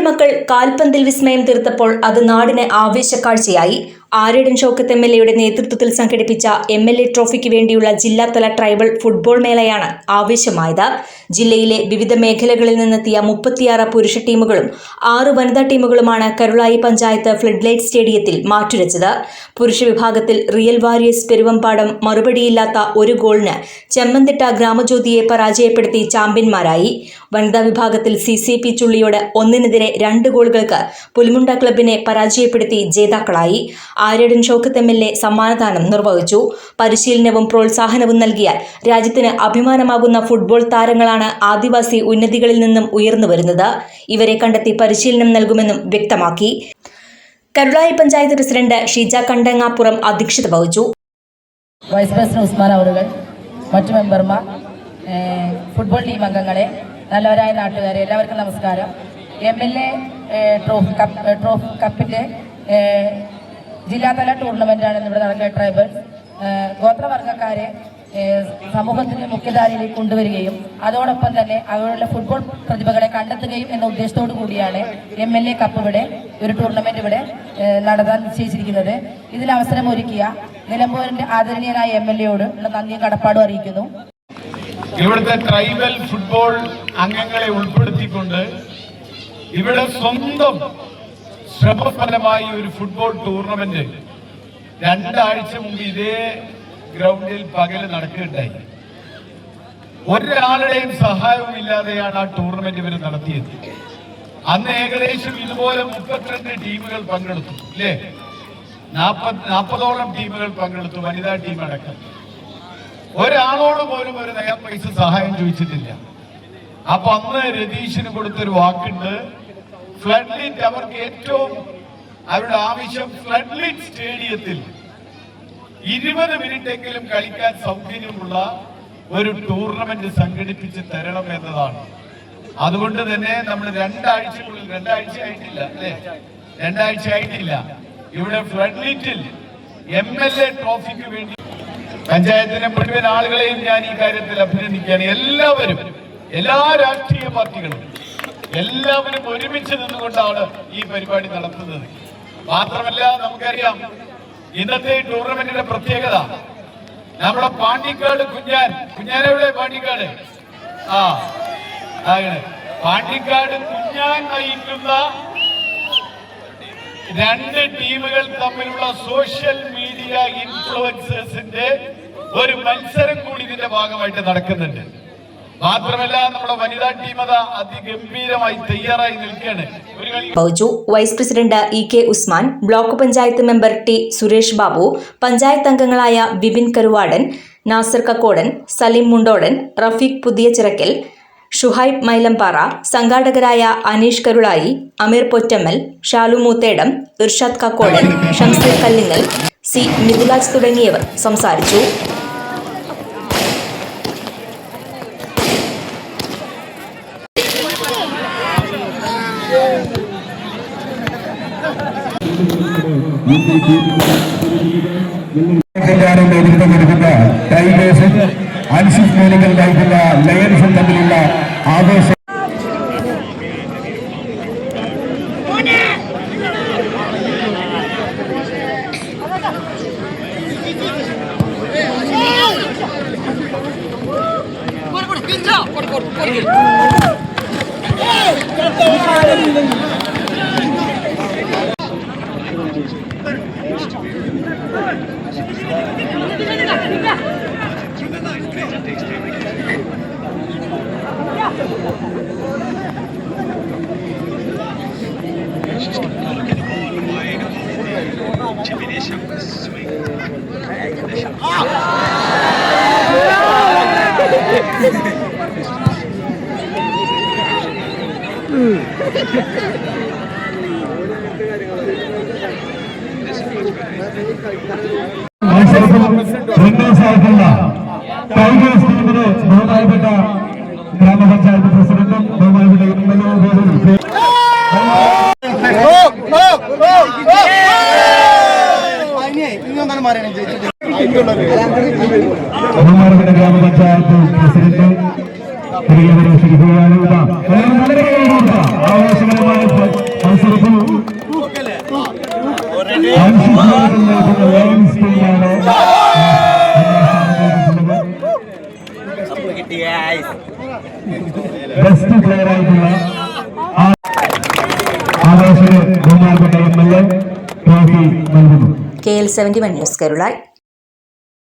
നാടിന്റെ മക്കൾ കാൽപന്തിൽ വിസ്മയം തീർത്തപ്പോൾ അത് നാടിന് ആവേശക്കാഴ്ചയായി. ആര്യടൻ ഷൗക്കത്ത് MLA നേതൃത്വത്തിൽ സംഘടിപ്പിച്ച MLA ട്രോഫിക്ക് വേണ്ടിയുള്ള ജില്ലാതല ട്രൈബൽ ഫുട്ബോൾ മേളയാണ് ആവേശമായത്. ജില്ലയിലെ വിവിധ മേഖലകളിൽ നിന്നെത്തിയ 36 പുരുഷ ടീമുകളും 6 വനിതാ ടീമുകളുമാണ് കരുളായി പഞ്ചായത്ത് ഫ്ലഡ്ലൈറ്റ് സ്റ്റേഡിയത്തിൽ മാറ്റുരച്ചത്. പുരുഷ വിഭാഗത്തിൽ റിയൽ വാരിയേഴ്സ് പെരുവമ്പാടം മറുപടിയില്ലാത്ത ഒരു ഗോളിന് ചെമ്മന്തിട്ട ഗ്രാമജ്യോതിയെ പരാജയപ്പെടുത്തി ചാമ്പ്യന്മാരായി. വനിതാ വിഭാഗത്തിൽ CCP ചുള്ളിയോട് 1-2 ഗോളുകൾക്ക് പുലിമുണ്ട ക്ലബിനെ പരാജയപ്പെടുത്തി ജേതാക്കളായി. ആര്യടൻ ഷൗക്കത്ത് MLA സമ്മാനദാനം നിർവഹിച്ചു. പരിശീലനവും പ്രോത്സാഹനവും നൽകിയാൽ രാജ്യത്തിന് അഭിമാനമാകുന്ന ഫുട്ബോൾ താരങ്ങളാണ് ആദിവാസി ഉന്നതികളിൽ നിന്നും ഉയർന്നു വരുന്നത്. ഇവരെ കണ്ടെത്തി പരിശീലനം നൽകുമെന്നും വ്യക്തമാക്കി. കരുളായി പഞ്ചായത്ത് പ്രസിഡന്റ് ഷീജ കണ്ടങ്ങാപ്പുറം അധ്യക്ഷത വഹിച്ചു. വൈസ് പ്രസിഡന്റ് ഉസ്മാൻ അവറുകൾ, മറ്റു മെമ്പർമാർ, ഫുട്ബോൾ ടീം അംഗങ്ങളെ, നല്ലവരായ നാട്ടുകാരെ, എല്ലാവർക്കും നമസ്കാരം. MLA ട്രോഫി കപ്പിന്റെ ജില്ലാതല ടൂർണമെന്റാണ് ഇവിടെ നടക്കുന്ന. ട്രൈബൽസ് ഗോത്രവർഗ്ഗക്കാരെ സമൂഹത്തിന്റെ മുഖ്യധാരയിലേക്ക് കൊണ്ടുവരികയും അതോടൊപ്പം തന്നെ അവരുടെ ഫുട്ബോൾ പ്രതിഭകളെ കണ്ടെത്തുകയും എന്ന ഉദ്ദേശത്തോടു കൂടിയാണ് MLA കപ്പ് ഇവിടെ ഒരു ടൂർണമെന്റ് ഇവിടെ നടത്താൻ നിശ്ചയിച്ചിരിക്കുന്നത്. ഇതിന് അവസരം ഒരുക്കിയ നിലമ്പൂരിന്റെ ആദരണീയനായ MLA-യോട് നന്ദിയും കടപ്പാടും അറിയിക്കുന്നു. ഇവിടുത്തെ ട്രൈബൽ ഫുട്ബോൾ അംഗങ്ങളെ ഉൾപ്പെടുത്തിക്കൊണ്ട് ഇവിടെ സ്വന്തം ശ്രമഫലമായി ഒരു ഫുട്ബോൾ ടൂർണമെന്റ് 2 ആഴ്ച മുമ്പ് ഇതേ ഗ്രൗണ്ടിൽ പകല് നടക്കുകയുണ്ടായി. ഒരാളുടെയും സഹായവുമില്ലാതെയാണ് ആ ടൂർണമെന്റ് ഇവർ നടത്തിയത്. അന്ന് ഏകദേശം ഇതുപോലെ 32 ടീമുകൾ പങ്കെടുത്തു, അല്ലേ? 40ഓളം ടീമുകൾ പങ്കെടുത്തു, വനിതാ ടീം അടക്കം. ഒരാളോട് പോലും ഒരു നയ പൈസ സഹായം ചോദിച്ചിട്ടില്ല. അപ്പൊ അന്ന് രതീഷിന് കൊടുത്തൊരു വാക്കുണ്ട്, ഫ്ലഡ്ലിറ്റ് അവർക്ക് ഏറ്റവും അവരുടെ ആവശ്യം ഫ്ലഡ്ലിറ്റ് സ്റ്റേഡിയത്തിൽ 20 മിനിറ്റെങ്കിലും കളിക്കാൻ സൗകര്യമുള്ള ഒരു ടൂർണമെന്റ് സംഘടിപ്പിച്ച് തരണം എന്നതാണ്. അതുകൊണ്ട് തന്നെ നമ്മൾ 2 ആഴ്ചക്കുള്ളിൽ 2 ആഴ്ച ആയിട്ടില്ല, അല്ലേ? 2 ആഴ്ച ആയിട്ടില്ല. ഇവിടെ ഫ്ലഡ്ലിറ്റിൽ MLA ട്രോഫിക്ക് വേണ്ടി പഞ്ചായത്തിലെ മുഴുവൻ ആളുകളെയും ഞാൻ ഈ കാര്യത്തിൽ അഭിനന്ദിക്കുകയാണ്. എല്ലാവരും, എല്ലാ രാഷ്ട്രീയ പാർട്ടികളും എല്ലാവരും ഒരുമിച്ച് നിന്നുകൊണ്ടാണ് ഈ പരിപാടി നടത്തുന്നത്. മാത്രമല്ല, നമുക്കറിയാം ഇന്നത്തെ ഈ ടൂർണമെന്റിന്റെ പ്രത്യേകത, നമ്മുടെ പാണ്ടിക്കാട് കുഞ്ഞാനെവിടെ? പാണ്ടിക്കാട് പാണ്ടിക്കാട് കുഞ്ഞാൻ നയിക്കുന്ന 2 ടീമുകൾ തമ്മിലുള്ള സോഷ്യൽ മീഡിയ ഇൻഫ്ലുവൻസേഴ്സിന്റെ ഒരു മത്സരം കൂടി ഇതിന്റെ ഭാഗമായിട്ട് നടക്കുന്നുണ്ട്. മാത്രമല്ല, നമ്മുടെ വനിതാ ടീം അത് അതിഗംഭീരമായി തയ്യാറായി നിൽക്കുകയാണ്. Vice president EK Usman, block panchayat member T Suresh Babu, panchayat അംഗങ്ങളായ വിപിൻ കരുവാടൻ, നാസർ കക്കോടൻ, സലീം മുണ്ടോടൻ, റഫീഖ് പുതിയചിറക്കൽ, ഷുഹൈബ് മൈലംപാറ, സംഘാടകരായ അനീഷ് കരുളായി, അമീർ പൊറ്റമ്മൽ, ഷാലു മൂത്തേടം, ഇർഷാദ് കക്കോടൻ, ഷംസീർ കല്ലിങ്ങൽ, C മിഥുലാജ് തുടങ്ങിയവർ സംസാരിച്ചു. ടൈഗേഴ്സും അൻസിഫ് മേലുകൾ നയിക്കുന്ന ലയൺസും തമ്മിലുള്ള ആവേശം ടൈഗേഴ്സ് ടീമിന് ബഹുമാനപ്പെട്ട ഗ്രാമപഞ്ചായത്ത് പ്രസിഡന്റും ബഹുമാനപ്പെട്ട ബഹുമാനപ്പെട്ട ഗ്രാമപഞ്ചായത്ത് പ്രസിഡന്റ് ആവേശകരമായ ബെസ്റ്റ് പ്ലെയർ ആയിട്ടുള്ള ആവേശന് ബഹുമാനപ്പെട്ട MLA ട്രോഫി നൽകുന്നു. KL 71 news Karulai.